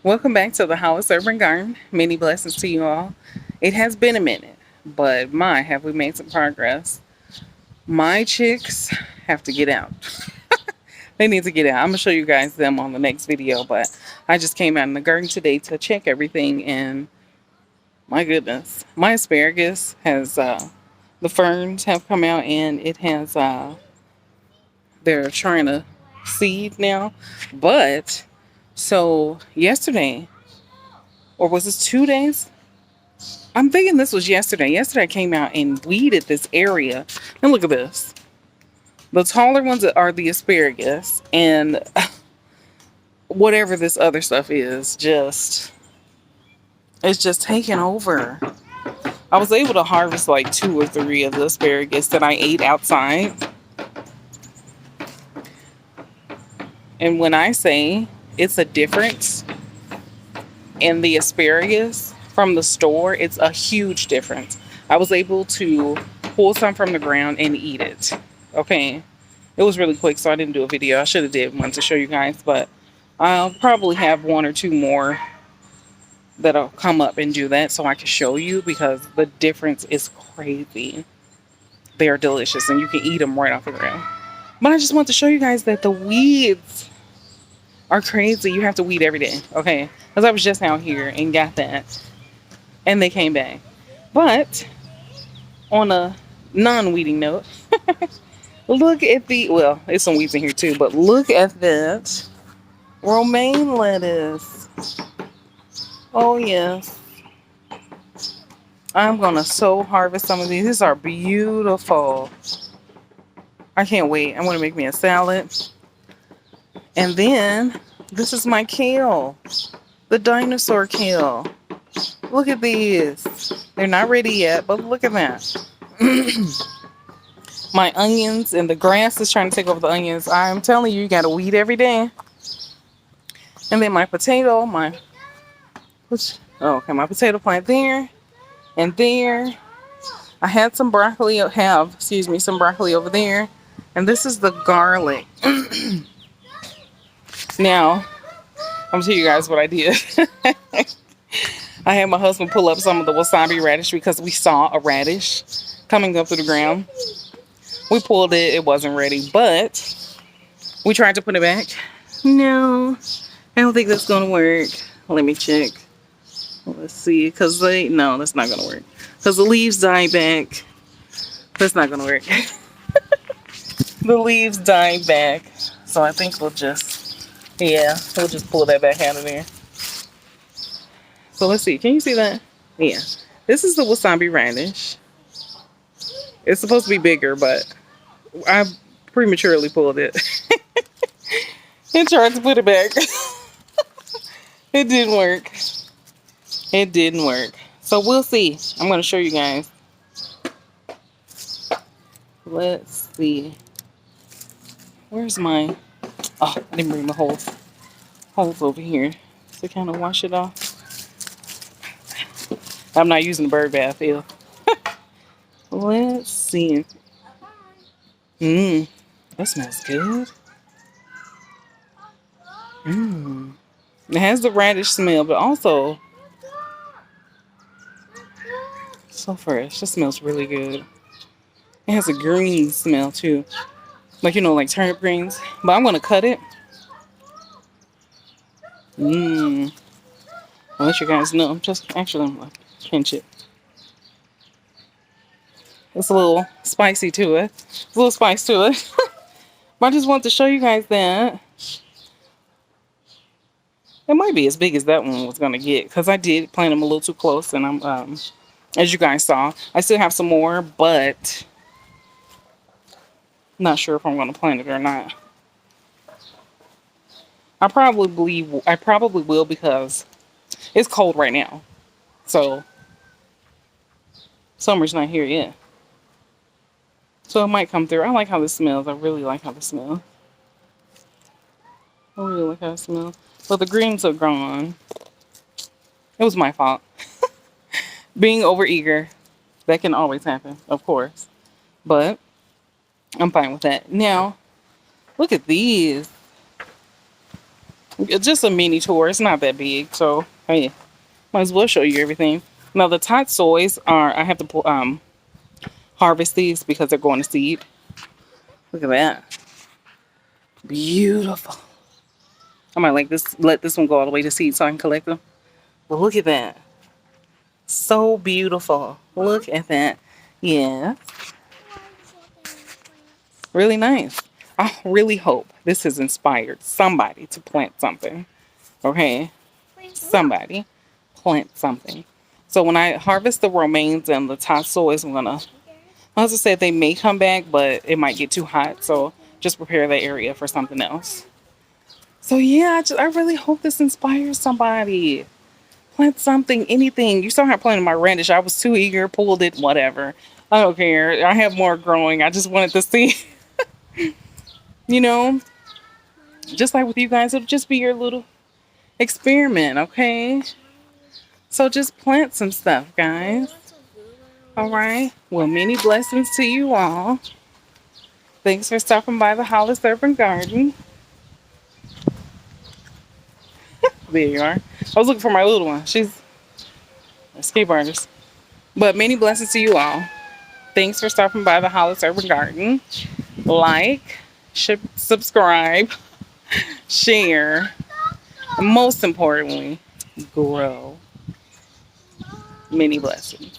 Welcome back to the Hollis Urban Garden. Many blessings to you all. It has been a minute, but my, have we made some progress. My chicks have to get out. They need to get out. I'm going to show you guys them on the next video, but I just came out in the garden today to check everything, and my goodness, my asparagus has, the ferns have come out, and it has, they're trying to seed now. But, so yesterday, or was this 2 days? I'm thinking this was yesterday. Yesterday I came out and weeded this area. And look at this. The taller ones are the asparagus, and whatever this other stuff is, it's just taking over. I was able to harvest like 2 or 3 of the asparagus that I ate outside. And when I say it's a difference in the asparagus from the store, it's a huge difference. I was able to pull some from the ground and eat it. Okay. It was really quick, so I didn't do a video. I should have did one to show you guys, but I'll probably have 1 or 2 more that'll come up and do that so I can show you, because the difference is crazy. They are delicious and you can eat them right off the ground. But I just want to show you guys that the weeds are crazy. You have to weed every day, okay? Because I was just out here and got that, and they came back. But on a non-weeding note, look at well, there's some weeds in here too, but look at that romaine lettuce. Oh yes. I'm gonna harvest some of these. These are beautiful. I can't wait. I'm gonna make me a salad. And then this is my kale. The dinosaur kale. Look at these. They're not ready yet, but look at that. My onions, and the grass is trying to take over the onions. I'm telling you, you gotta weed every day. And then my potato, my potato plant there and there. I had some broccoli, some broccoli over there. And this is the garlic. Now, I'm gonna tell you guys what I did. I had my husband pull up some of the wasabi radish because we saw a radish coming up through the ground. We pulled it, it wasn't ready, but we tried to put it back. No, I don't think that's gonna work. Let me check. Let's see, no, that's not gonna work. Because the leaves died back. That's not gonna work. The leaves died back. So I think we'll just pull that back out of there. So let's see, can you see that? Yeah. This is the wasabi radish. It's supposed to be bigger, but I prematurely pulled it. And tried to put it back. It didn't work. It didn't work. So we'll see. I'm going to show you guys. Let's see. Where's my... Oh, I didn't bring the holes over here to kind of wash it off. I'm not using the bird bath, ew. Let's see. That smells good. It has the radish smell, but also so fresh. It smells really good. It has a green smell too, like like turnip greens. But I'm gonna cut it. I'll let you guys know. I'm gonna pinch it. It's a little spicy to it. There's a little spice to it. But I just want to show you guys that. It might be as big as that one was gonna get, because I did plant them a little too close, and I'm as you guys saw, I still have some more, but not sure if I'm gonna plant it or not. I probably will, because it's cold right now, so summer's not here yet. So it might come through. I like how this smells. I really like how this smells. I really like how it smells. But the greens are gone. It was my fault. Being overeager. That can always happen, of course. But I'm fine with that. Now, look at these. It's just a mini tour. It's not that big, so hey, might as well show you everything. Now the tatsoi are I have to harvest these because they're going to seed. Look at that, beautiful. I might like this. Let this one go all the way to seed so I can collect them. But look at that, so beautiful. Look at that. Yeah, really nice. I really hope this has inspired somebody to plant something. Okay, somebody plant something. So when I harvest the romaines and the tassois, I'm gonna, as I said, they may come back, but it might get too hot. So just prepare the area for something else. So yeah, I really hope this inspires somebody. Plant something, anything. You saw how I planted my radish. I was too eager, pulled it, whatever. I don't care. I have more growing. I just wanted to see, you know, just like with you guys, it'll just be your little experiment, okay? So just plant some stuff, guys. All right. Well, many blessings to you all. Thanks for stopping by the Hollis Urban Garden. There you are. I was looking for my little one. She's a skateboarder. But many blessings to you all. Thanks for stopping by the Hollis Urban Garden. Like, subscribe, share, and most importantly, grow. Many blessings.